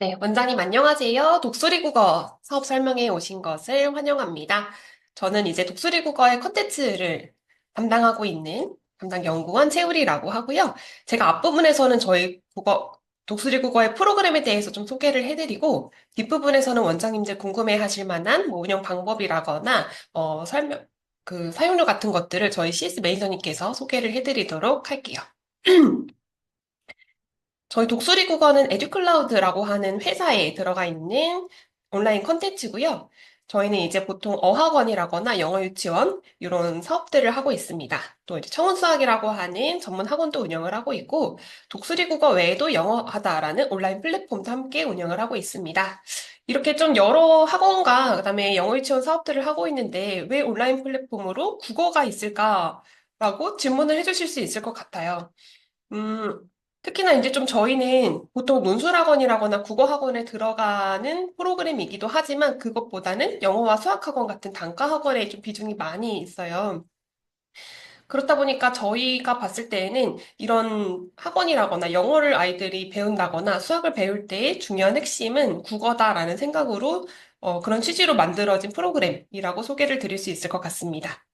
네, 원장님 안녕하세요. 독수리 국어 사업 설명회 오신 것을 환영합니다. 저는 이제 독수리 국어의 컨텐츠를 담당하고 있는 담당 연구원 채울이라고 하고요. 제가 앞부분에서는 저희 독수리 국어의 프로그램에 대해서 좀 소개를 해드리고, 뒷부분에서는 원장님들 궁금해 하실 만한 뭐 운영 방법이라거나, 사용료 같은 것들을 저희 CS 매니저님께서 소개를 해드리도록 할게요. 저희 독수리 국어는 에듀클라우드라고 하는 회사에 들어가 있는 온라인 컨텐츠고요. 저희는 이제 보통 어학원이라거나 영어 유치원 이런 사업들을 하고 있습니다. 또 이제 청운 수학이라고 하는 전문 학원도 운영을 하고 있고 독수리 국어 외에도 영어하다라는 온라인 플랫폼도 함께 운영을 하고 있습니다. 이렇게 좀 여러 학원과 그다음에 영어 유치원 사업들을 하고 있는데 왜 온라인 플랫폼으로 국어가 있을까라고 질문을 해주실 수 있을 것 같아요. 특히나 이제 좀 저희는 보통 논술학원이라거나 국어학원에 들어가는 프로그램이기도 하지만 그것보다는 영어와 수학학원 같은 단과학원에 좀 비중이 많이 있어요. 그렇다 보니까 저희가 봤을 때에는 이런 학원이라거나 영어를 아이들이 배운다거나 수학을 배울 때의 중요한 핵심은 국어다라는 생각으로 그런 취지로 만들어진 프로그램이라고 소개를 드릴 수 있을 것 같습니다.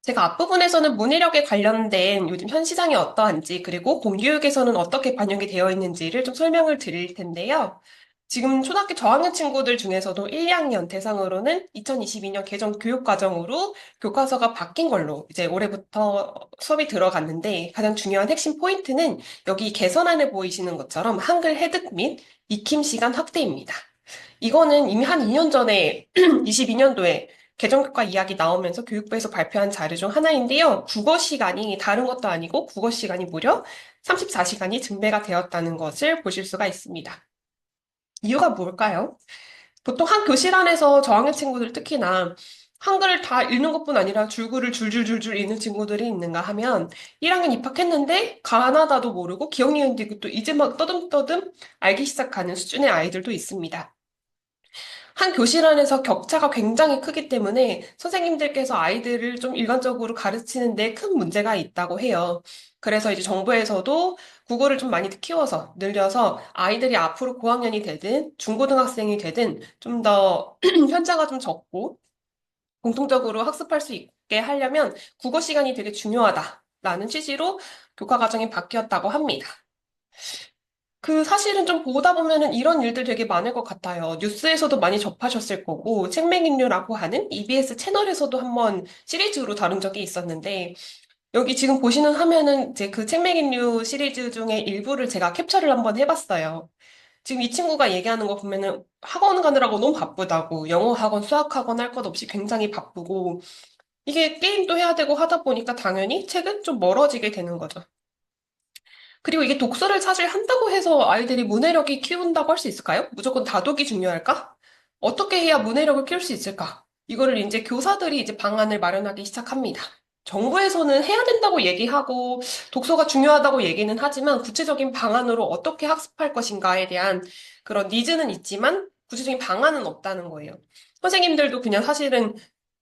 제가 앞부분에서는 문해력에 관련된 요즘 현 시장이 어떠한지, 그리고 공교육에서는 어떻게 반영이 되어 있는지를 좀 설명을 드릴 텐데요. 지금 초등학교 저학년 친구들 중에서도 1, 2학년 대상으로는 2022년 개정 교육과정으로 교과서가 바뀐 걸로 이제 올해부터 수업이 들어갔는데 가장 중요한 핵심 포인트는 여기 개선안에 보이시는 것처럼 한글 해득 및 익힘 시간 확대입니다. 이거는 이미 한 2년 전에 22년도에 개정교과 이야기 나오면서 교육부에서 발표한 자료 중 하나인데요. 국어 시간이 다른 것도 아니고 국어 시간이 무려 34시간이 증대가 되었다는 것을 보실 수가 있습니다. 이유가 뭘까요? 보통 한 교실 안에서 저학년 친구들 특히나 한글을 다 읽는 것뿐 아니라 줄글을 줄줄줄줄 읽는 친구들이 있는가 하면 1학년 입학했는데 가나다도 모르고 기억 니은 디귿도 이제 막 떠듬떠듬 알기 시작하는 수준의 아이들도 있습니다. 한 교실 안에서 격차가 굉장히 크기 때문에 선생님들께서 아이들을 좀 일관적으로 가르치는데 큰 문제가 있다고 해요. 그래서 이제 정부에서도 국어를 좀 많이 키워서 늘려서 아이들이 앞으로 고학년이 되든 중고등학생이 되든 좀 더 편차가 좀 적고 공통적으로 학습할 수 있게 하려면 국어 시간이 되게 중요하다라는 취지로 교과 과정이 바뀌었다고 합니다. 사실은 좀 보다 보면은 이런 일들 되게 많을 것 같아요. 뉴스에서도 많이 접하셨을 거고, 책맥인류라고 하는 EBS 채널에서도 한번 시리즈로 다룬 적이 있었는데, 여기 지금 보시는 화면은 이제 그 책맥인류 시리즈 중에 일부를 제가 캡처를 한번 해봤어요. 지금 이 친구가 얘기하는 거 보면은 학원 가느라고 너무 바쁘다고, 영어 학원, 수학 학원 할 것 없이 굉장히 바쁘고, 이게 게임도 해야 되고 하다 보니까 당연히 책은 좀 멀어지게 되는 거죠. 그리고 이게 독서를 사실 한다고 해서 아이들이 문해력이 키운다고 할 수 있을까요? 무조건 다독이 중요할까? 어떻게 해야 문해력을 키울 수 있을까? 이거를 이제 교사들이 이제 방안을 마련하기 시작합니다. 정부에서는 해야 된다고 얘기하고 독서가 중요하다고 얘기는 하지만 구체적인 방안으로 어떻게 학습할 것인가에 대한 그런 니즈는 있지만 구체적인 방안은 없다는 거예요. 선생님들도 그냥 사실은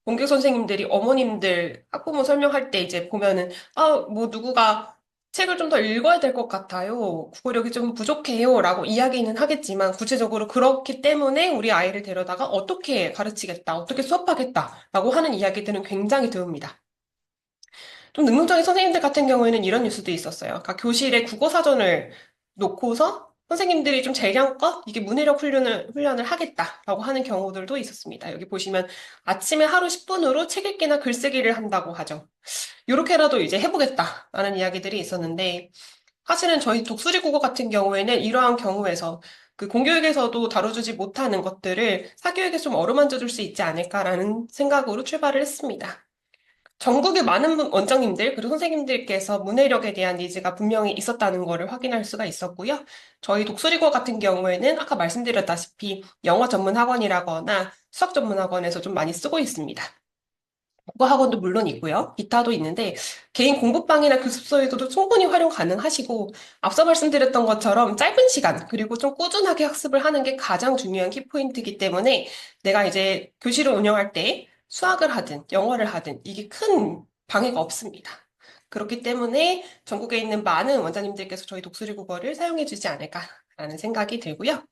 공교 선생님들이 어머님들 학부모 설명할 때 이제 보면은 뭐 누구가 책을 좀 더 읽어야 될 것 같아요. 국어력이 좀 부족해요. 라고 이야기는 하겠지만, 구체적으로 그렇기 때문에 우리 아이를 데려다가 어떻게 가르치겠다, 어떻게 수업하겠다. 라고 하는 이야기들은 굉장히 드뭅니다. 좀 능동적인 선생님들 같은 경우에는 이런 뉴스도 있었어요. 그러니까 교실에 국어사전을 놓고서 선생님들이 좀 재량껏 이게 문해력 훈련을 하겠다라고 하는 경우들도 있었습니다. 여기 보시면 아침에 하루 10분으로 책 읽기나 글쓰기를 한다고 하죠. 이렇게라도 이제 해보겠다라는 이야기들이 있었는데, 사실은 저희 독수리 국어 같은 경우에는 이러한 경우에서 그 공교육에서도 다뤄주지 못하는 것들을 사교육에 좀 어루만져 줄 수 있지 않을까라는 생각으로 출발을 했습니다. 전국의 많은 원장님들 그리고 선생님들께서 문해력에 대한 니즈가 분명히 있었다는 것을 확인할 수가 있었고요. 저희 독수리고 같은 경우에는 아까 말씀드렸다시피 영어 전문 학원이라거나 수학 전문 학원에서 좀 많이 쓰고 있습니다. 국어 학원도 물론 있고요. 기타도 있는데 개인 공부방이나 교습소에서도 충분히 활용 가능하시고 앞서 말씀드렸던 것처럼 짧은 시간 그리고 좀 꾸준하게 학습을 하는 게 가장 중요한 키포인트이기 때문에 내가 이제 교실을 운영할 때 수학을 하든 영어를 하든 이게 큰 방해가 없습니다. 그렇기 때문에 전국에 있는 많은 원장님들께서 저희 독수리 국어를 사용해 주지 않을까라는 않을까라는 생각이 들고요.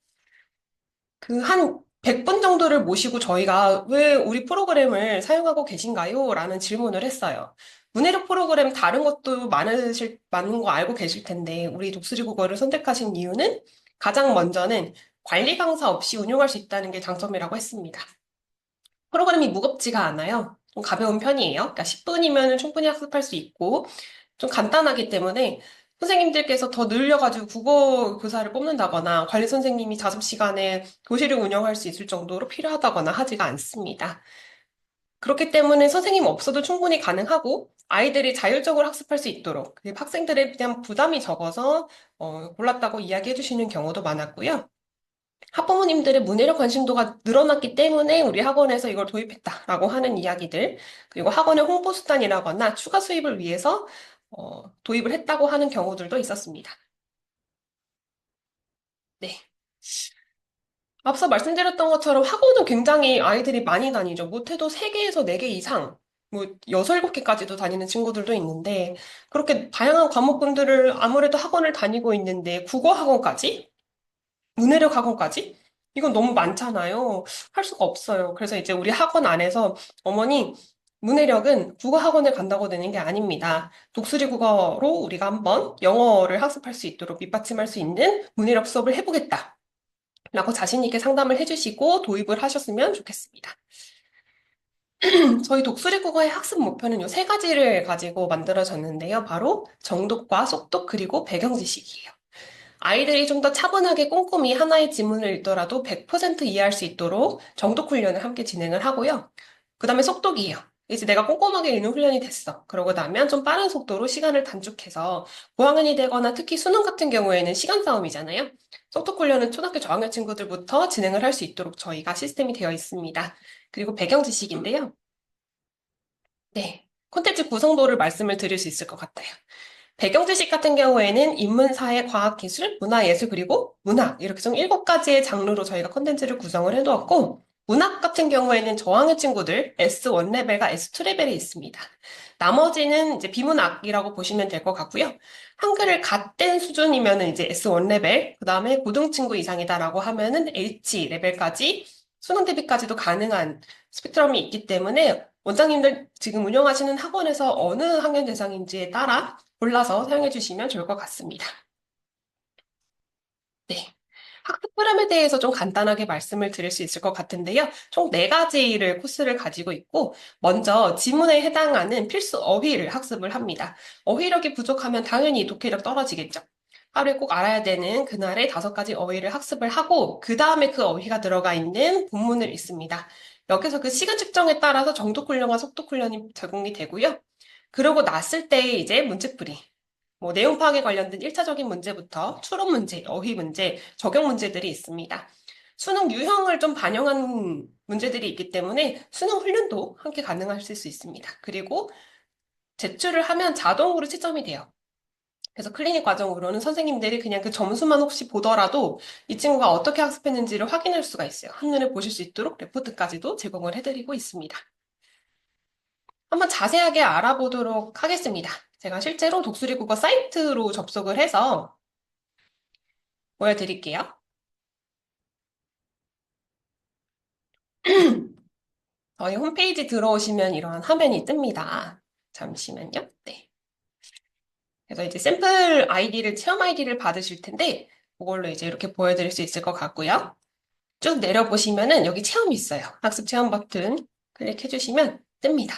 그 한 100분 정도를 모시고 저희가 왜 우리 프로그램을 사용하고 계신가요? 라는 질문을 했어요. 문해력 프로그램 다른 것도 많은 거 알고 계실 텐데, 우리 독수리 국어를 선택하신 이유는 가장 먼저는 관리 강사 없이 운용할 수 있다는 게 장점이라고 했습니다. 프로그램이 무겁지가 않아요. 좀 가벼운 편이에요. 그러니까 10분이면 충분히 학습할 수 있고, 좀 간단하기 때문에 선생님들께서 더 늘려가지고 국어 교사를 뽑는다거나 관리 선생님이 자습 시간에 교실을 운영할 수 있을 정도로 필요하다거나 하지가 않습니다. 그렇기 때문에 선생님 없어도 충분히 가능하고 아이들이 자율적으로 학습할 수 있도록 그리고 학생들에 대한 부담이 적어서 골랐다고 이야기해 주시는 경우도 많았고요. 학부모님들의 문해력 관심도가 늘어났기 때문에 우리 학원에서 이걸 도입했다라고 하는 이야기들, 그리고 학원의 홍보 수단이라거나 추가 수입을 위해서 도입을 했다고 하는 경우들도 있었습니다. 네. 앞서 말씀드렸던 것처럼 학원은 굉장히 아이들이 많이 다니죠. 못해도 3개에서 4개 이상, 뭐 6, 7개까지도 다니는 친구들도 있는데, 그렇게 다양한 과목군들을 아무래도 학원을 다니고 있는데, 국어 학원까지? 문해력 학원까지? 이건 너무 많잖아요. 할 수가 없어요. 그래서 이제 우리 학원 안에서 어머니, 문해력은 국어 학원을 간다고 되는 게 아닙니다. 독수리 국어로 우리가 한번 영어를 학습할 수 있도록 밑받침할 수 있는 문해력 수업을 해보겠다. 라고 자신 있게 상담을 해주시고 도입을 하셨으면 좋겠습니다. 저희 독수리 국어의 학습 목표는 요 3가지를 가지고 만들어졌는데요. 바로 정독과 속독 그리고 배경 지식이에요. 아이들이 좀 더 차분하게 꼼꼼히 하나의 지문을 읽더라도 100% 이해할 수 있도록 정독 훈련을 함께 진행을 하고요. 그 다음에 속독이에요. 이제 내가 꼼꼼하게 읽는 훈련이 됐어. 그러고 나면 좀 빠른 속도로 시간을 단축해서 고학년이 되거나 특히 수능 같은 경우에는 시간 싸움이잖아요. 속독 훈련은 초등학교 저학년 친구들부터 진행을 할 수 있도록 저희가 시스템이 되어 있습니다. 그리고 배경 지식인데요. 네. 콘텐츠 구성도를 말씀을 드릴 수 있을 것 같아요. 배경 지식 같은 경우에는 인문, 사회, 과학, 기술, 문화, 예술, 그리고 문학 이렇게 좀 7가지의 장르로 저희가 콘텐츠를 구성을 해두었고 문학 같은 경우에는 저학년 친구들 S1 레벨과 S2 레벨이 있습니다. 나머지는 이제 비문학이라고 보시면 될 것 같고요. 한글을 갓된 수준이면은 이제 S1 레벨, 그 다음에 고등 친구 이상이다라고 하면은 H 레벨까지 수능 대비까지도 가능한 스펙트럼이 있기 때문에 원장님들 지금 운영하시는 학원에서 어느 학년 대상인지에 따라 골라서 사용해 주시면 좋을 것 같습니다. 네. 학습 프로그램에 대해서 좀 간단하게 말씀을 드릴 수 있을 것 같은데요. 총 4가지를 코스를 가지고 있고, 먼저 지문에 해당하는 필수 어휘를 학습을 합니다. 어휘력이 부족하면 당연히 독해력 떨어지겠죠. 하루에 꼭 알아야 되는 그날의 5가지 어휘를 학습을 하고, 그 다음에 그 어휘가 들어가 있는 본문을 읽습니다. 여기서 그 시간 측정에 따라서 정독 훈련과 속독 훈련이 제공이 되고요. 그러고 났을 때 이제 문제풀이. 뭐 내용 파악에 관련된 1차적인 문제부터 추론 문제, 어휘 문제, 적용 문제들이 있습니다. 수능 유형을 좀 반영한 문제들이 있기 때문에 수능 훈련도 함께 가능하실 수 있습니다. 그리고 제출을 하면 자동으로 채점이 돼요. 그래서 클리닉 과정으로는 선생님들이 그냥 그 점수만 혹시 보더라도 이 친구가 어떻게 학습했는지를 확인할 수가 있어요. 한눈에 보실 수 있도록 레포트까지도 제공을 해드리고 있습니다. 한번 자세하게 알아보도록 하겠습니다. 제가 실제로 독수리 국어 사이트로 접속을 해서 보여드릴게요. 저희 홈페이지 들어오시면 이런 화면이 뜹니다. 잠시만요. 네. 그래서 이제 샘플 아이디를, 체험 아이디를 받으실 텐데, 그걸로 이제 이렇게 보여드릴 수 있을 것 같고요. 쭉 내려보시면은 여기 체험이 있어요. 학습 체험 버튼 클릭해주시면 뜹니다.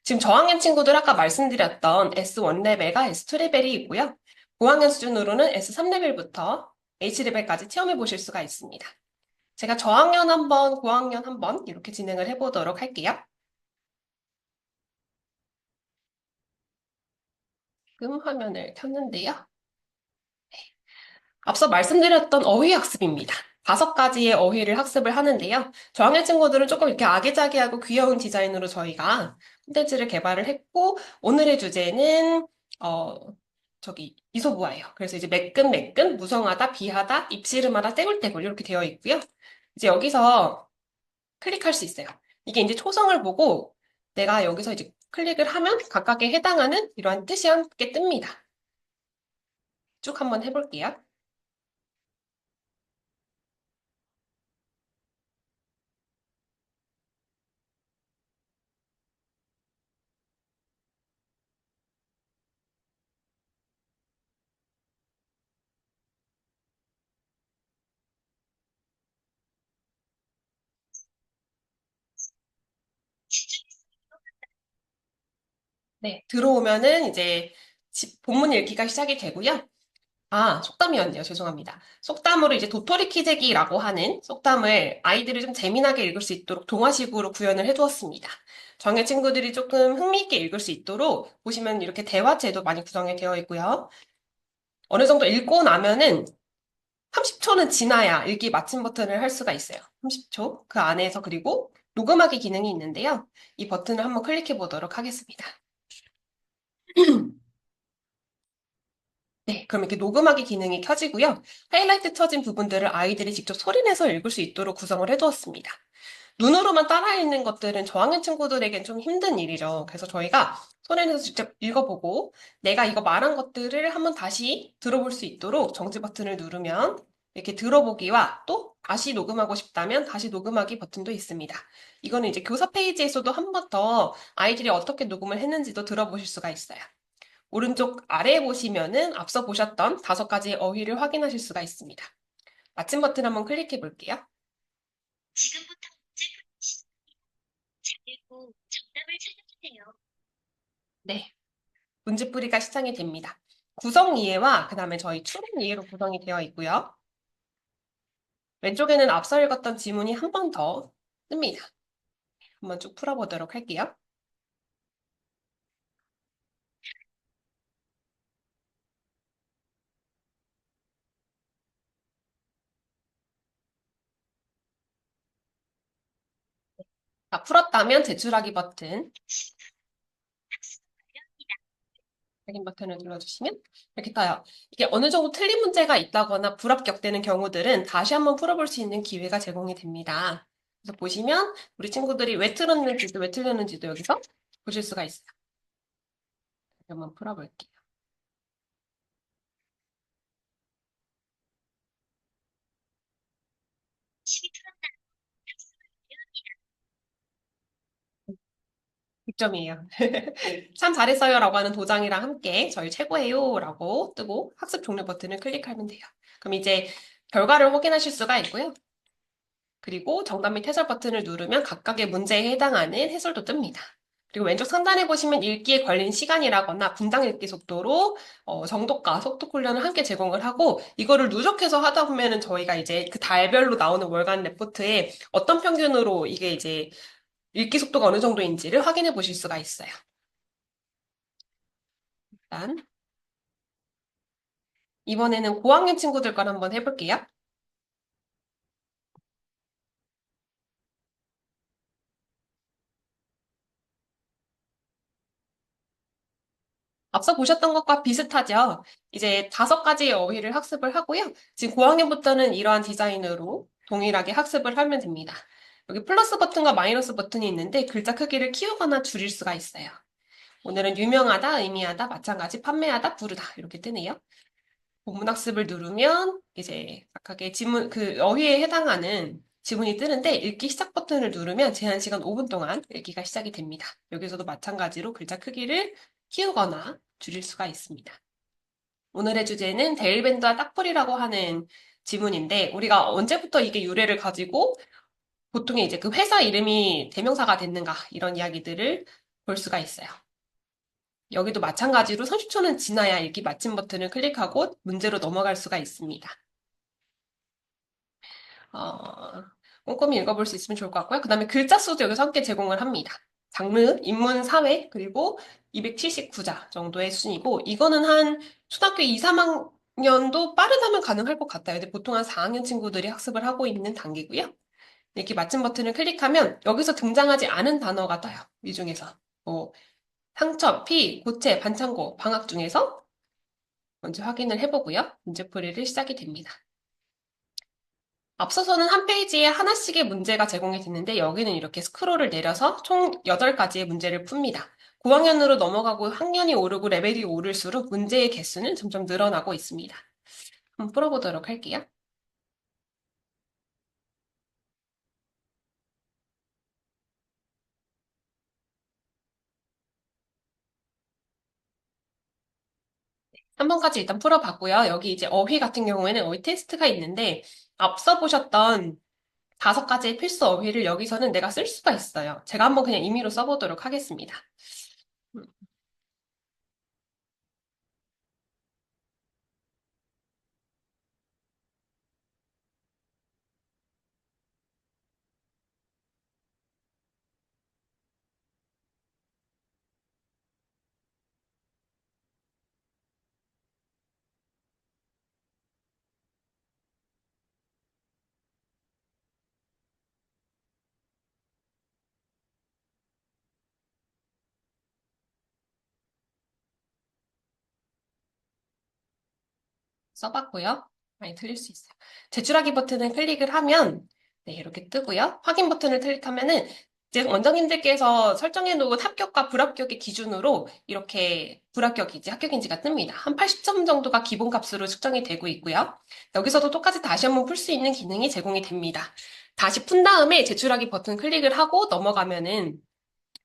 지금 저학년 친구들 아까 말씀드렸던 S1 레벨과 S2 레벨이 있고요. 고학년 수준으로는 S3 레벨부터 H 레벨까지 체험해 보실 수가 있습니다. 제가 저학년 한 번, 고학년 한 번 이렇게 진행을 해보도록 할게요. 지금 화면을 켰는데요. 앞서 말씀드렸던 어휘 학습입니다. 5가지의 어휘를 학습을 하는데요. 저학년 친구들은 조금 이렇게 아기자기하고 귀여운 디자인으로 저희가 콘텐츠를 개발을 했고, 오늘의 주제는, 어, 이소부화예요. 그래서 이제 매끈매끈, 무성하다, 비하다, 입씨름하다, 떼굴떼굴 이렇게 되어 있고요. 이제 여기서 클릭할 수 있어요. 이게 이제 초성을 보고 내가 여기서 이제 클릭을 하면 각각에 해당하는 이러한 뜻이 함께 뜹니다. 쭉 한번 해볼게요. 네, 들어오면은 이제 본문 읽기가 시작이 되고요. 아, 속담이었네요. 죄송합니다. 속담으로 이제 도토리 키재기라고 하는 속담을 아이들이 좀 재미나게 읽을 수 있도록 동화식으로 구현을 해두었습니다. 정예 친구들이 조금 흥미있게 읽을 수 있도록 보시면 이렇게 대화체도 많이 구성이 되어 있고요. 어느 정도 읽고 나면은 30초는 지나야 읽기 마침 버튼을 할 수가 있어요. 30초. 그 안에서 그리고 녹음하기 기능이 있는데요. 이 버튼을 한번 클릭해 보도록 하겠습니다. 네, 그럼 이렇게 녹음하기 기능이 켜지고요. 하이라이트 쳐진 부분들을 아이들이 직접 소리내서 읽을 수 있도록 구성을 해두었습니다. 눈으로만 따라 읽는 것들은 저학년 친구들에겐 좀 힘든 일이죠. 그래서 저희가 소리내서 직접 읽어보고 내가 이거 말한 것들을 한번 다시 들어볼 수 있도록 정지 버튼을 누르면 이렇게 들어보기와 또 다시 녹음하고 싶다면 다시 녹음하기 버튼도 있습니다. 이거는 이제 교사 페이지에서도 한 번 더 아이들이 어떻게 녹음을 했는지도 들어보실 수가 있어요. 오른쪽 아래에 보시면은 앞서 보셨던 5가지의 어휘를 확인하실 수가 있습니다. 마침 버튼 한번 클릭해 볼게요. 지금부터 문제 푸는 시간입니다. 잘 읽고 정답을 찾아주세요. 네, 문제풀이가 시작이 됩니다. 구성 이해와 그다음에 저희 추론 이해로 구성이 되어 있고요. 왼쪽에는 앞서 읽었던 지문이 한 번 더 뜹니다. 한번 쭉 풀어보도록 할게요. 다 풀었다면 제출하기 버튼 확인 버튼을 눌러주시면 이렇게 떠요. 이게 어느 정도 틀린 문제가 있다거나 불합격되는 경우들은 다시 한번 풀어볼 수 있는 기회가 제공이 됩니다. 그래서 보시면 우리 친구들이 왜 틀렸는지도 왜 틀렸는지도 여기서 보실 수가 있어요. 한번 풀어볼게요. 득점이에요 참 잘했어요라고 하는 도장이랑 함께 저희 최고예요라고 뜨고 학습 종료 버튼을 클릭하면 돼요. 그럼 이제 결과를 확인하실 수가 있고요. 그리고 정답 및 해설 버튼을 누르면 각각의 문제에 해당하는 해설도 뜹니다. 그리고 왼쪽 상단에 보시면 읽기에 걸린 시간이라거나 분당 읽기 속도로 정독과 속독 훈련을 함께 제공을 하고 이거를 누적해서 하다 보면은 저희가 이제 그 달별로 나오는 월간 레포트에 어떤 평균으로 이게 이제 읽기 속도가 어느 정도인지를 확인해 보실 수가 있어요. 일단 이번에는 고학년 친구들 걸 한번 해볼게요. 앞서 보셨던 것과 비슷하죠? 이제 5가지의 어휘를 학습을 하고요. 지금 고학년부터는 이러한 디자인으로 동일하게 학습을 하면 됩니다. 여기 플러스 버튼과 마이너스 버튼이 있는데 글자 크기를 키우거나 줄일 수가 있어요. 오늘은 유명하다, 의미하다, 마찬가지, 판매하다, 부르다 이렇게 뜨네요. 본문학습을 누르면 이제 각각의 지문, 그 어휘에 해당하는 지문이 뜨는데 읽기 시작 버튼을 누르면 제한 시간 5분 동안 읽기가 시작이 됩니다. 여기서도 마찬가지로 글자 크기를 키우거나 줄일 수가 있습니다. 오늘의 주제는 데일밴드와 딱풀이라고 하는 지문인데 우리가 언제부터 이게 유래를 가지고 보통 이제 그 회사 이름이 대명사가 됐는가 이런 이야기들을 볼 수가 있어요. 여기도 마찬가지로 30초는 지나야 읽기 마침 버튼을 클릭하고 문제로 넘어갈 수가 있습니다. 어, 꼼꼼히 읽어볼 수 있으면 좋을 것 같고요. 그 다음에 글자 수도 여기서 함께 제공을 합니다. 장르, 인문, 사회, 그리고 279자 정도의 순이고, 이거는 한 초등학교 2, 3학년도 빠르다면 가능할 것 같아요. 근데 보통 한 4학년 친구들이 학습을 하고 있는 단계고요. 이렇게 맞춤 버튼을 클릭하면 여기서 등장하지 않은 단어가 떠요. 이 중에서. 뭐, 상처, 피, 고체, 반창고, 방학 중에서 먼저 확인을 해보고요. 문제풀이를 시작이 됩니다. 앞서서는 한 페이지에 하나씩의 문제가 제공이 됐는데 여기는 이렇게 스크롤을 내려서 총 8가지의 문제를 풉니다. 고학년으로 넘어가고 학년이 오르고 레벨이 오를수록 문제의 개수는 점점 늘어나고 있습니다. 한번 풀어보도록 할게요. 3번까지 일단 풀어봤고요. 여기 이제 어휘 같은 경우에는 어휘 테스트가 있는데 앞서 보셨던 5가지의 필수 어휘를 여기서는 내가 쓸 수가 있어요. 제가 한번 그냥 임의로 써보도록 하겠습니다. 써봤고요. 많이 틀릴 수 있어요. 제출하기 버튼을 클릭을 하면 네, 이렇게 뜨고요. 확인 버튼을 클릭하면은 이제 원장님들께서 설정해 놓은 합격과 불합격의 기준으로 이렇게 불합격인지 합격인지가 뜹니다. 한 80점 정도가 기본값으로 측정이 되고 있고요. 여기서도 똑같이 다시 한번 풀 수 있는 기능이 제공이 됩니다. 다시 푼 다음에 제출하기 버튼 클릭을 하고 넘어가면은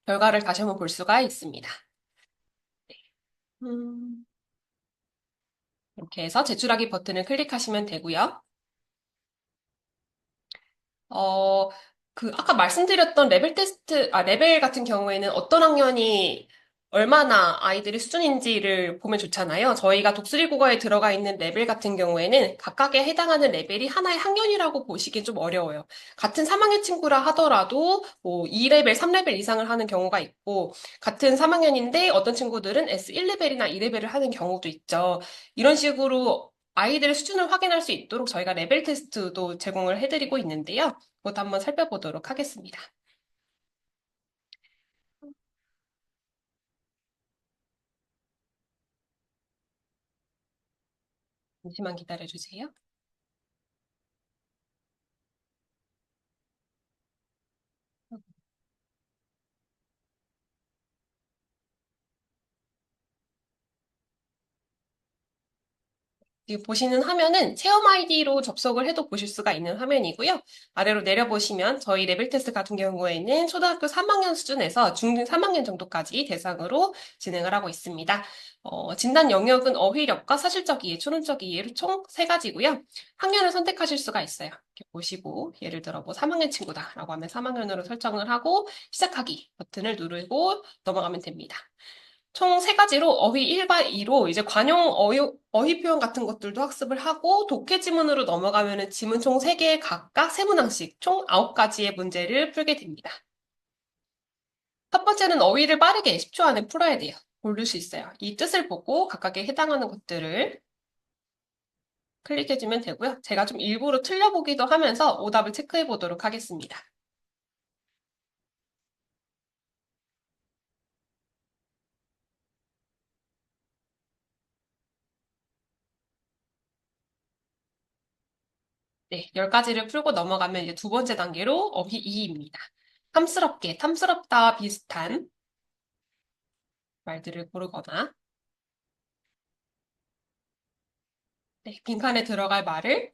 결과를 다시 한번 볼 수가 있습니다. 음, 이렇게 해서 제출하기 버튼을 클릭하시면 되고요. 어, 아까 말씀드렸던 레벨 테스트, 레벨 같은 경우에는 어떤 학년이 얼마나 아이들의 수준인지를 보면 좋잖아요. 저희가 독수리 국어에 들어가 있는 레벨 같은 경우에는 각각에 해당하는 레벨이 하나의 학년이라고 보시기 좀 어려워요. 같은 3학년 친구라 하더라도 뭐 2레벨, 3레벨 이상을 하는 경우가 있고, 같은 3학년인데 어떤 친구들은 S1레벨이나 2레벨을 하는 경우도 있죠. 이런 식으로 아이들의 수준을 확인할 수 있도록 저희가 레벨 테스트도 제공을 해드리고 있는데요. 그것도 한번 살펴보도록 하겠습니다. 잠시만 기다려주세요. 지금 보시는 화면은 체험 아이디로 접속을 해도 보실 수가 있는 화면이고요. 아래로 내려보시면 저희 레벨 테스트 같은 경우에는 초등학교 3학년 수준에서 중등 3학년 정도까지 대상으로 진행을 하고 있습니다. 진단 영역은 어휘력과 사실적 이해, 추론적 이해로 총 세가지고요. 학년을 선택하실 수가 있어요. 이렇게 보시고 예를 들어 뭐 3학년 친구다라고 하면 3학년으로 설정을 하고 시작하기 버튼을 누르고 넘어가면 됩니다. 총 세 가지로 어휘 1과 2로 이제 관용 어휘 표현 같은 것들도 학습을 하고 독해 지문으로 넘어가면은 지문 총 3개 각각 세 문항씩 총 9가지의 문제를 풀게 됩니다. 첫 번째는 어휘를 빠르게 10초 안에 풀어야 돼요. 고를 수 있어요. 이 뜻을 보고 각각에 해당하는 것들을 클릭해주면 되고요. 제가 좀 일부러 틀려보기도 하면서 오답을 체크해 보도록 하겠습니다. 네, 10가지를 풀고 넘어가면 이제 두 번째 단계로 어휘 2입니다. 탐스럽게, 탐스럽다와 비슷한 말들을 고르거나, 네, 빈칸에 들어갈 말을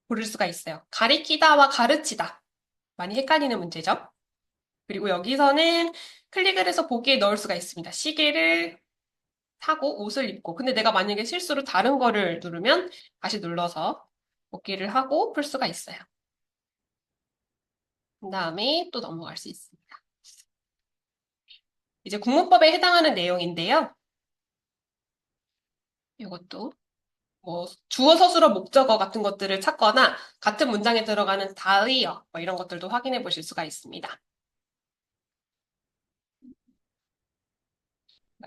고를 수가 있어요. 가리키다와 가르치다. 많이 헷갈리는 문제죠. 그리고 여기서는 클릭을 해서 보기에 넣을 수가 있습니다. 시계를 사고 옷을 입고. 근데 내가 만약에 실수로 다른 거를 누르면 다시 눌러서 복기를 하고 풀 수가 있어요. 그 다음에 또 넘어갈 수 있습니다. 이제 국문법에 해당하는 내용인데요. 이것도 뭐 주어, 서술어, 목적어 같은 것들을 찾거나 같은 문장에 들어가는 다의어 뭐 이런 것들도 확인해 보실 수가 있습니다.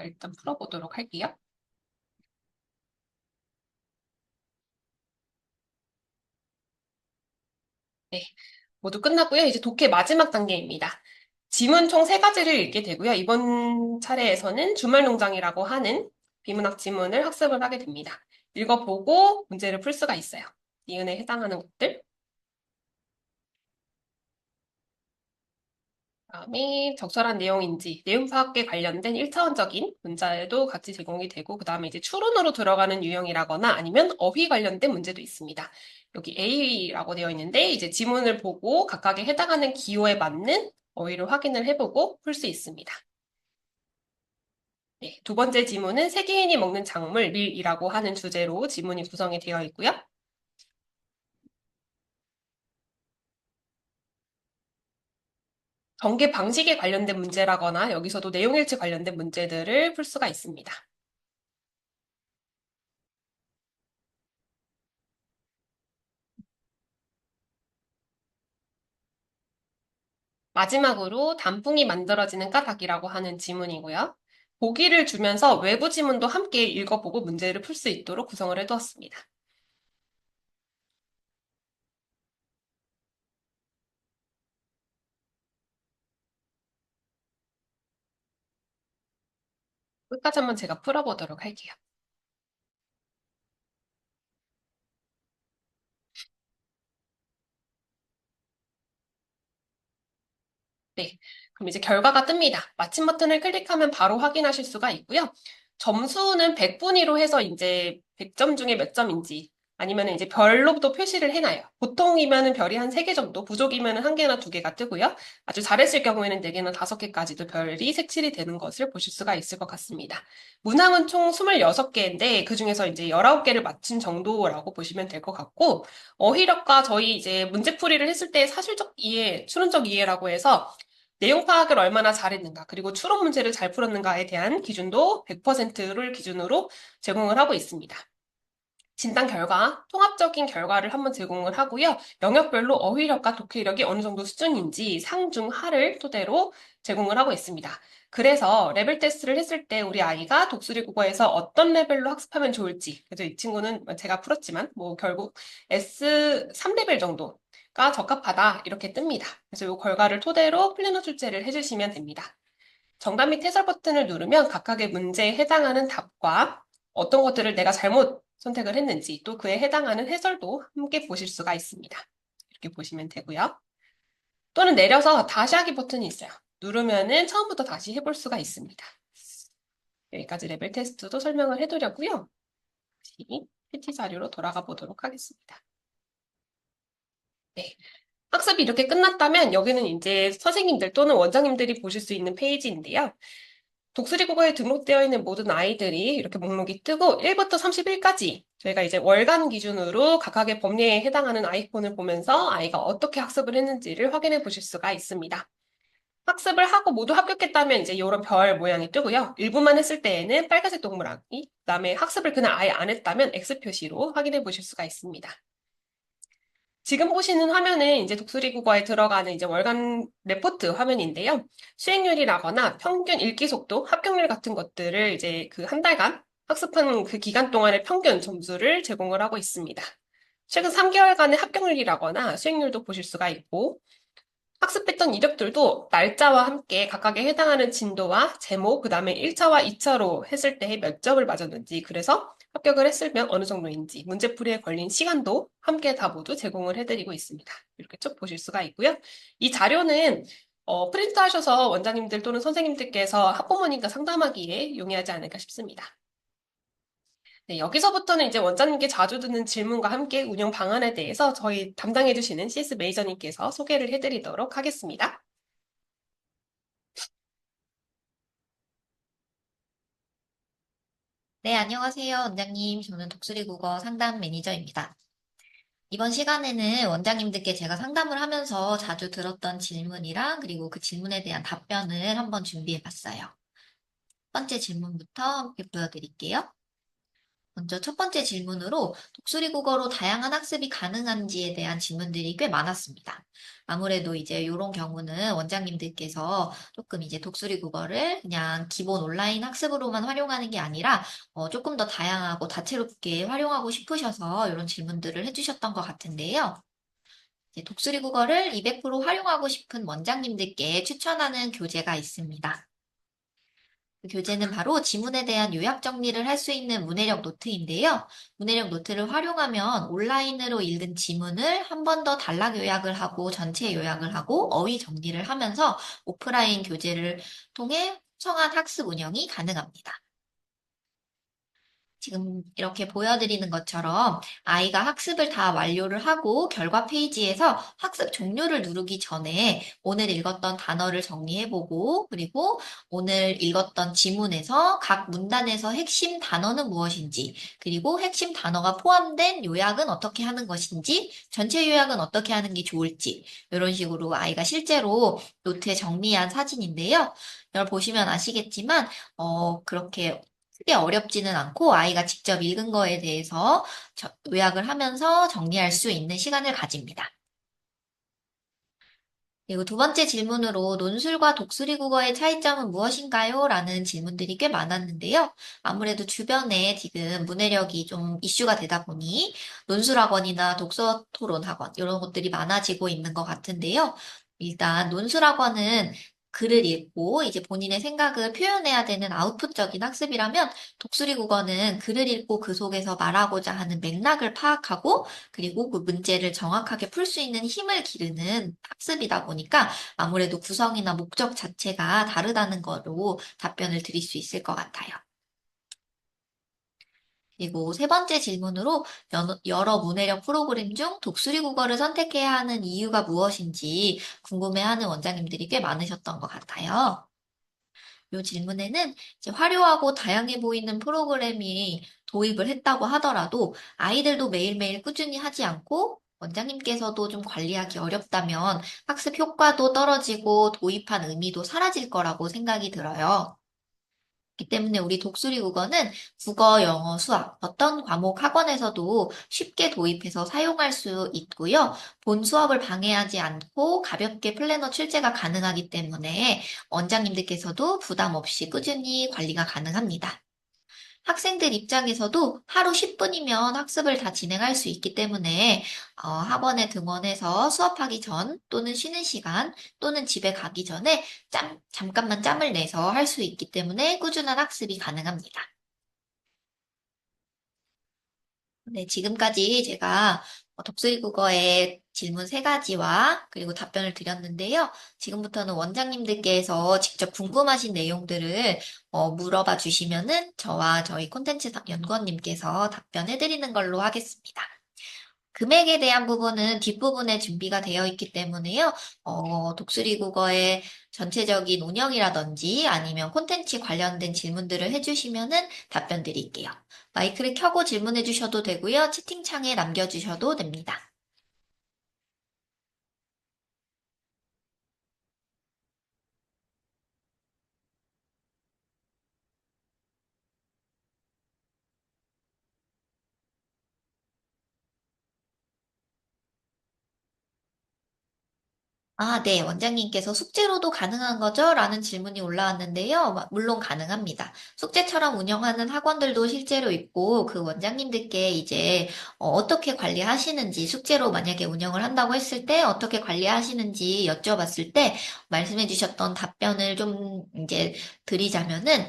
일단 풀어보도록 할게요. 네, 모두 끝났고요. 이제 독해 마지막 단계입니다. 지문 총 세가지를 읽게 되고요. 이번 차례에서는 주말농장이라고 하는 비문학 지문을 학습을 하게 됩니다. 읽어보고 문제를 풀 수가 있어요. 니은에 해당하는 것들. 그다음에 적절한 내용인지, 내용 파악에 관련된 1차원적인 문자에도 같이 제공이 되고, 그 다음에 이제 추론으로 들어가는 유형이라거나 아니면 어휘 관련된 문제도 있습니다. 여기 A라고 되어 있는데, 이제 지문을 보고 각각에 해당하는 기호에 맞는 어휘를 확인을 해보고 풀 수 있습니다. 네, 두 번째 지문은 세계인이 먹는 작물, 밀이라고 하는 주제로 지문이 구성이 되어 있고요. 전개 방식에 관련된 문제라거나 여기서도 내용일치 관련된 문제들을 풀 수가 있습니다. 마지막으로 단풍이 만들어지는 까닭이라고 하는 지문이고요. 보기를 주면서 외부 지문도 함께 읽어보고 문제를 풀 수 있도록 구성을 해두었습니다. 끝까지 한번 제가 풀어보도록 할게요. 네. 그럼 이제 결과가 뜹니다. 마침 버튼을 클릭하면 바로 확인하실 수가 있고요. 점수는 100분위로 해서 이제 100점 중에 몇 점인지 아니면 이제 별로도 표시를 해놔요. 보통이면은 별이 한 3개 정도, 부족이면은 1개나 2개가 뜨고요. 아주 잘했을 경우에는 4개나 5개까지도 별이 색칠이 되는 것을 보실 수가 있을 것 같습니다. 문항은 총 26개인데 그중에서 이제 19개를 맞춘 정도라고 보시면 될 것 같고 어휘력과 저희 이제 문제풀이를 했을 때 사실적 이해, 추론적 이해라고 해서 내용 파악을 얼마나 잘했는가, 그리고 추론 문제를 잘 풀었는가에 대한 기준도 100%를 기준으로 제공을 하고 있습니다. 진단 결과, 통합적인 결과를 한번 제공을 하고요. 영역별로 어휘력과 독해력이 어느 정도 수준인지 상중 하를 토대로 제공을 하고 있습니다. 그래서 레벨 테스트를 했을 때 우리 아이가 독수리 국어에서 어떤 레벨로 학습하면 좋을지, 그래서 이 친구는 제가 풀었지만 뭐 결국 S3레벨 정도가 적합하다 이렇게 뜹니다. 그래서 이 결과를 토대로 플래너 출제를 해주시면 됩니다. 정답 및 해설 버튼을 누르면 각각의 문제에 해당하는 답과 어떤 것들을 내가 잘못 선택을 했는지 또 그에 해당하는 해설도 함께 보실 수가 있습니다. 이렇게 보시면 되고요. 또는 내려서 다시 하기 버튼이 있어요. 누르면은 처음부터 다시 해볼 수가 있습니다. 여기까지 레벨 테스트도 설명을 해두려고요. 다시 PT 자료로 돌아가 보도록 하겠습니다. 네. 학습이 이렇게 끝났다면 여기는 이제 선생님들 또는 원장님들이 보실 수 있는 페이지인데요. 독수리 국어에 등록되어 있는 모든 아이들이 이렇게 목록이 뜨고 1부터 31까지 저희가 이제 월간 기준으로 각각의 법례에 해당하는 아이콘을 보면서 아이가 어떻게 학습을 했는지를 확인해 보실 수가 있습니다. 학습을 하고 모두 합격했다면 이제 이런 별 모양이 뜨고요. 일부만 했을 때에는 빨간색 동그라미, 그다음에 학습을 그날 아예 안 했다면 X 표시로 확인해 보실 수가 있습니다. 지금 보시는 화면은 이제 독수리 국어에 들어가는 이제 월간 레포트 화면인데요. 수행률이라거나 평균 읽기 속도, 합격률 같은 것들을 이제 그 한 달간 학습한 그 기간 동안의 평균 점수를 제공을 하고 있습니다. 최근 3개월간의 합격률이라거나 수행률도 보실 수가 있고, 학습했던 이력들도 날짜와 함께 각각에 해당하는 진도와 제목, 그 다음에 1차와 2차로 했을 때 몇 점을 맞았는지, 그래서 합격을 했으면 어느 정도인지, 문제풀이에 걸린 시간도 함께 다 모두 제공을 해드리고 있습니다. 이렇게 쭉 보실 수가 있고요. 이 자료는 프린트 하셔서 원장님들 또는 선생님들께서 학부모님과 상담하기에 용이하지 않을까 싶습니다. 네, 여기서부터는 이제 원장님께 자주 듣는 질문과 함께 운영 방안에 대해서 저희 담당해주시는 CS 매니저님께서 소개를 해드리도록 하겠습니다. 네, 안녕하세요, 원장님. 저는 독수리 국어 상담 매니저입니다. 이번 시간에는 원장님들께 제가 상담을 하면서 자주 들었던 질문이랑 그리고 그 질문에 대한 답변을 한번 준비해 봤어요. 첫 번째 질문부터 함께 보여드릴게요. 먼저 첫 번째 질문으로 독수리 국어로 다양한 학습이 가능한지에 대한 질문들이 꽤 많았습니다. 아무래도 이제 이런 경우는 원장님들께서 조금 이제 독수리 국어를 그냥 기본 온라인 학습으로만 활용하는 게 아니라 조금 더 다양하고 다채롭게 활용하고 싶으셔서 이런 질문들을 해주셨던 것 같은데요. 이제 독수리 국어를 200% 활용하고 싶은 원장님들께 추천하는 교재가 있습니다. 그 교재는 바로 지문에 대한 요약 정리를 할 수 있는 문해력 노트인데요. 문해력 노트를 활용하면 온라인으로 읽은 지문을 한 번 더 단락 요약을 하고 전체 요약을 하고 어휘 정리를 하면서 오프라인 교재를 통해 청한 학습 운영이 가능합니다. 지금 이렇게 보여드리는 것처럼 아이가 학습을 다 완료를 하고 결과 페이지에서 학습 종료를 누르기 전에 오늘 읽었던 단어를 정리해보고 그리고 오늘 읽었던 지문에서 각 문단에서 핵심 단어는 무엇인지 그리고 핵심 단어가 포함된 요약은 어떻게 하는 것인지 전체 요약은 어떻게 하는 게 좋을지 이런 식으로 아이가 실제로 노트에 정리한 사진인데요. 이걸 보시면 아시겠지만 그렇게 크게 어렵지는 않고 아이가 직접 읽은 거에 대해서 요약을 하면서 정리할 수 있는 시간을 가집니다. 그리고 두 번째 질문으로 논술과 독수리 국어의 차이점은 무엇인가요? 라는 질문들이 꽤 많았는데요. 아무래도 주변에 지금 문해력이 좀 이슈가 되다 보니 논술학원이나 독서 토론 학원 이런 것들이 많아지고 있는 것 같은데요. 일단 논술학원은 글을 읽고 이제 본인의 생각을 표현해야 되는 아웃풋적인 학습이라면 독수리 국어는 글을 읽고 그 속에서 말하고자 하는 맥락을 파악하고 그리고 그 문제를 정확하게 풀 수 있는 힘을 기르는 학습이다 보니까 아무래도 구성이나 목적 자체가 다르다는 거로 답변을 드릴 수 있을 것 같아요. 그리고 세 번째 질문으로 여러 문해력 프로그램 중 독수리 국어를 선택해야 하는 이유가 무엇인지 궁금해하는 원장님들이 꽤 많으셨던 것 같아요. 이 질문에는 이제 화려하고 다양해 보이는 프로그램이 도입을 했다고 하더라도 아이들도 매일매일 꾸준히 하지 않고 원장님께서도 좀 관리하기 어렵다면 학습 효과도 떨어지고 도입한 의미도 사라질 거라고 생각이 들어요. 그렇기 때문에 우리 독수리 국어는 국어, 영어, 수학 어떤 과목 학원에서도 쉽게 도입해서 사용할 수 있고요. 본 수업을 방해하지 않고 가볍게 플래너 출제가 가능하기 때문에 원장님들께서도 부담 없이 꾸준히 관리가 가능합니다. 학생들 입장에서도 하루 10분이면 학습을 다 진행할 수 있기 때문에 학원에 등원해서 수업하기 전 또는 쉬는 시간 또는 집에 가기 전에 잠깐만 짬을 내서 할 수 있기 때문에 꾸준한 학습이 가능합니다. 네, 지금까지 제가 독수리 국어의 질문 세 가지와 그리고 답변을 드렸는데요. 지금부터는 원장님들께서 직접 궁금하신 내용들을 물어봐 주시면은 저와 저희 콘텐츠 연구원님께서 답변해 드리는 걸로 하겠습니다. 금액에 대한 부분은 뒷부분에 준비가 되어 있기 때문에요. 독수리 국어의 전체적인 운영이라든지 아니면 콘텐츠 관련된 질문들을 해주시면은 답변 드릴게요. 마이크를 켜고 질문해 주셔도 되고요. 채팅창에 남겨주셔도 됩니다. 아, 네. 원장님께서 숙제로도 가능한 거죠? 라는 질문이 올라왔는데요. 물론 가능합니다. 숙제처럼 운영하는 학원들도 실제로 있고, 그 원장님들께 이제 떻게 관리하시는지, 숙제로 만약에 운영을 한다고 했을 때 어떻게 관리하시는지 여쭤봤을 때 말씀해 주셨던 답변을 좀 이제 드리자면은,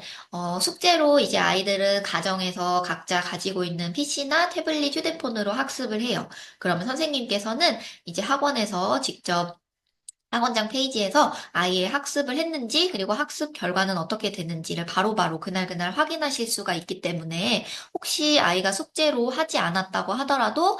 숙제로 이제 아이들은 가정에서 각자 가지고 있는 PC나 태블릿, 휴대폰으로 학습을 해요. 그러면 선생님께서는 이제 학원에서 직접 학원장 페이지에서 아이의 학습을 했는지, 그리고 학습 결과는 어떻게 됐는지를 바로바로 그날그날 확인하실 수가 있기 때문에, 혹시 아이가 숙제로 하지 않았다고 하더라도,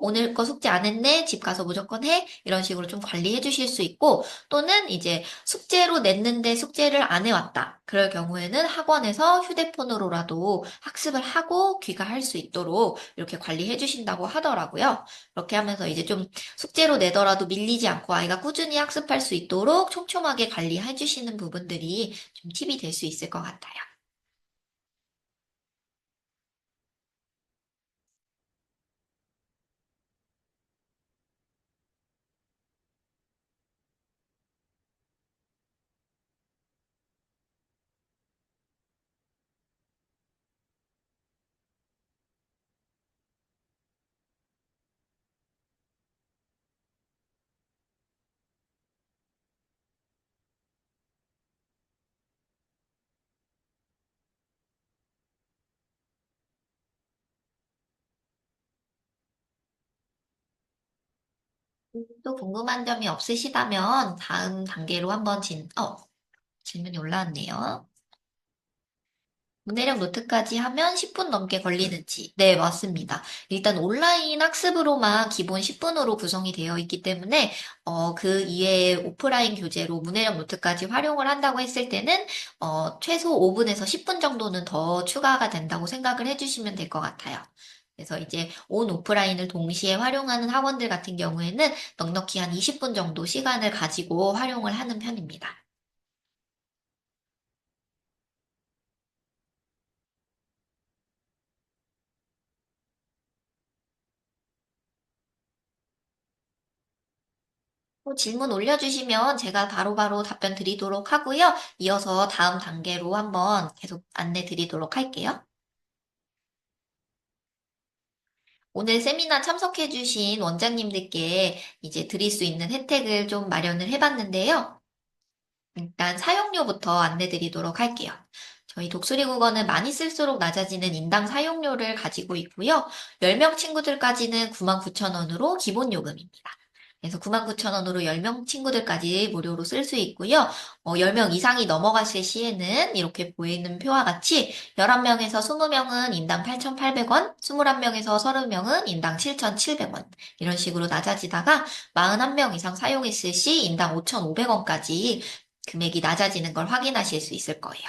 오늘 거 숙제 안 했네? 집 가서 무조건 해? 이런 식으로 좀 관리해 주실 수 있고, 또는 이제 숙제로 냈는데 숙제를 안 해왔다. 그럴 경우에는 학원에서 휴대폰으로라도 학습을 하고 귀가할 수 있도록 이렇게 관리해 주신다고 하더라고요. 그렇게 하면서 이제 좀 숙제로 내더라도 밀리지 않고 아이가 꾸준히 학습할 수 있도록 촘촘하게 관리해 주시는 부분들이 좀 팁이 될 수 있을 것 같아요. 또 궁금한 점이 없으시다면 다음 단계로 한번 질문이 올라왔네요. 문해력 노트까지 하면 10분 넘게 걸리는지. 네, 맞습니다. 일단 온라인 학습으로만 기본 10분으로 구성이 되어 있기 때문에, 그 이외에 오프라인 교재로 문해력 노트까지 활용을 한다고 했을 때는, 최소 5분에서 10분 정도는 더 추가가 된다고 생각을 해주시면 될 것 같아요. 그래서 이제 온 오프라인을 동시에 활용하는 학원들 같은 경우에는 넉넉히 한 20분 정도 시간을 가지고 활용을 하는 편입니다. 또 질문 올려주시면 제가 바로바로 답변 드리도록 하고요. 이어서 다음 단계로 한번 계속 안내 드리도록 할게요. 오늘 세미나 참석해주신 원장님들께 이제 드릴 수 있는 혜택을 좀 마련을 해봤는데요. 일단 사용료부터 안내드리도록 할게요. 저희 독수리 국어는 많이 쓸수록 낮아지는 인당 사용료를 가지고 있고요. 10명 친구들까지는 99,000원으로 기본 요금입니다. 그래서 99,000원으로 10명 친구들까지 무료로 쓸 수 있고요. 10명 이상이 넘어갔을 시에는 이렇게 보이는 표와 같이 11명에서 20명은 인당 8,800원, 21명에서 30명은 인당 7,700원 이런 식으로 낮아지다가 41명 이상 사용했을 시 인당 5,500원까지 금액이 낮아지는 걸 확인하실 수 있을 거예요.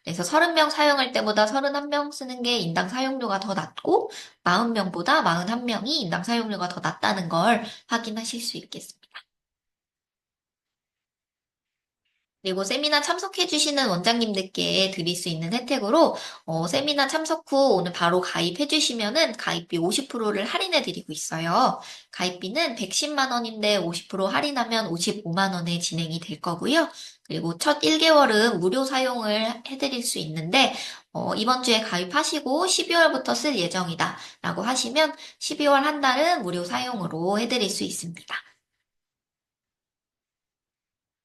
그래서 30명 사용할 때보다 31명 쓰는 게 인당 사용료가 더 낮고 40명보다 41명이 인당 사용료가 더 낮다는 걸 확인하실 수 있겠습니다. 그리고 세미나 참석해주시는 원장님들께 드릴 수 있는 혜택으로 세미나 참석 후 오늘 바로 가입해주시면은 가입비 50%를 할인해드리고 있어요. 가입비는 110만 원인데 50% 할인하면 55만 원에 진행이 될 거고요. 그리고 첫 1개월은 무료 사용을 해드릴 수 있는데 이번 주에 가입하시고 12월부터 쓸 예정이다 라고 하시면 12월 한 달은 무료 사용으로 해드릴 수 있습니다.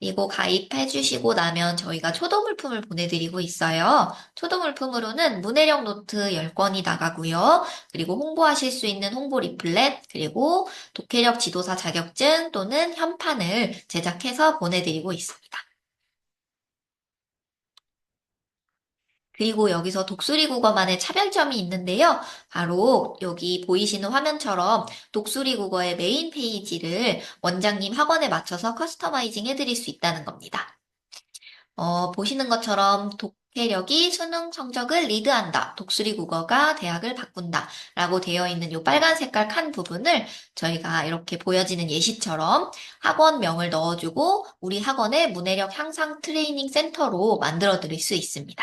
그리고 가입해주시고 나면 저희가 초도물품을 보내드리고 있어요. 초도물품으로는 문해력 노트 10권이 나가고요. 그리고 홍보하실 수 있는 홍보 리플렛, 그리고 독해력 지도사 자격증 또는 현판을 제작해서 보내드리고 있습니다. 그리고 여기서 독수리 국어만의 차별점이 있는데요. 바로 여기 보이시는 화면처럼 독수리 국어의 메인 페이지를 원장님 학원에 맞춰서 커스터마이징 해드릴 수 있다는 겁니다. 보시는 것처럼 독해력이 수능 성적을 리드한다. 독수리 국어가 대학을 바꾼다. 라고 되어 있는 이 빨간 색깔 칸 부분을 저희가 이렇게 보여지는 예시처럼 학원명을 넣어주고 우리 학원의 문해력 향상 트레이닝 센터로 만들어 드릴 수 있습니다.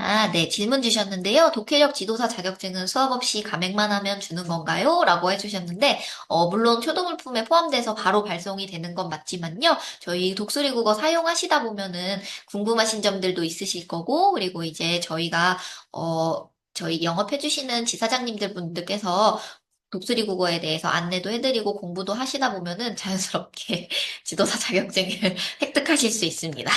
아, 네. 질문 주셨는데요. 독해력 지도사 자격증은 수업 없이 가맹만 하면 주는 건가요? 라고 해주셨는데, 물론 초등물품에 포함돼서 바로 발송이 되는 건 맞지만요. 저희 독수리 국어 사용하시다 보면은 궁금하신 점들도 있으실 거고, 그리고 이제 저희 영업해주시는 지사장님들 분들께서 독수리 국어에 대해서 안내도 해드리고 공부도 하시다 보면은 자연스럽게 지도사 자격증을 획득하실 수 있습니다.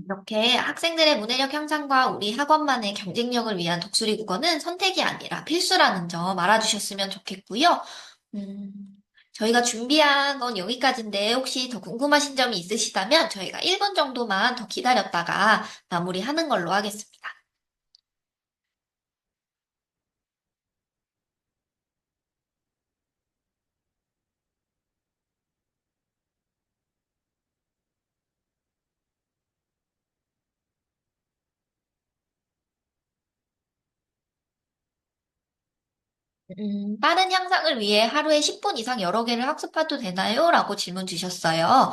이렇게 학생들의 문해력 향상과 우리 학원만의 경쟁력을 위한 독수리 국어는 선택이 아니라 필수라는 점 알아주셨으면 좋겠고요. 음, 저희가 준비한 건 여기까지인데 혹시 더 궁금하신 점이 있으시다면 저희가 1분 정도만 더 기다렸다가 마무리하는 걸로 하겠습니다. 빠른 향상을 위해 하루에 10분 이상 여러 개를 학습해도 되나요? 라고 질문 주셨어요.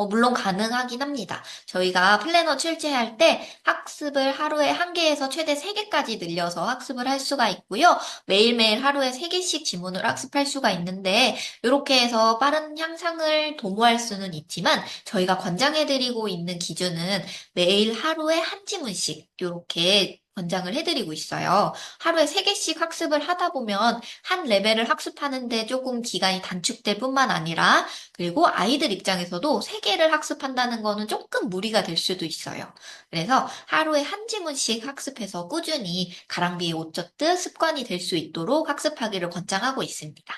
물론 가능하긴 합니다. 저희가 플래너 출제할 때 학습을 하루에 한 개에서 최대 3개까지 늘려서 학습을 할 수가 있고요. 매일매일 하루에 3개씩 지문을 학습할 수가 있는데, 이렇게 해서 빠른 향상을 도모할 수는 있지만, 저희가 권장해드리고 있는 기준은 매일 하루에 한 지문씩 이렇게 권장을 해드리고 있어요. 하루에 3개씩 학습을 하다 보면 한 레벨을 학습하는데 조금 기간이 단축될 뿐만 아니라 그리고 아이들 입장에서도 세 개를 학습한다는 거는 조금 무리가 될 수도 있어요. 그래서 하루에 한 지문씩 학습해서 꾸준히 가랑비에 옷 젖듯 습관이 될 수 있도록 학습하기를 권장하고 있습니다.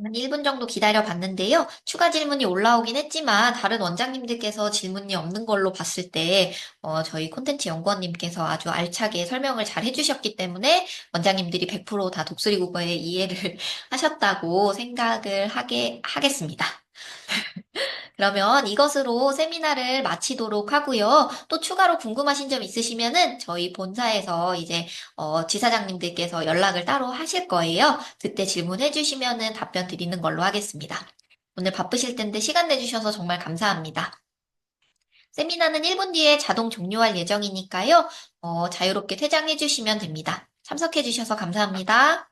한 1분 정도 기다려 봤는데요. 추가 질문이 올라오긴 했지만, 다른 원장님들께서 질문이 없는 걸로 봤을 때, 저희 콘텐츠 연구원님께서 아주 알차게 설명을 잘 해주셨기 때문에, 원장님들이 100%다 독수리 국어에 이해를 하셨다고 생각을 하겠습니다. 그러면 이것으로 세미나를 마치도록 하고요. 또 추가로 궁금하신 점 있으시면은 저희 본사에서 이제 지사장님들께서 연락을 따로 하실 거예요. 그때 질문해 주시면은 답변 드리는 걸로 하겠습니다. 오늘 바쁘실 텐데 시간 내주셔서 정말 감사합니다. 세미나는 1분 뒤에 자동 종료할 예정이니까요. 자유롭게 퇴장해 주시면 됩니다. 참석해 주셔서 감사합니다.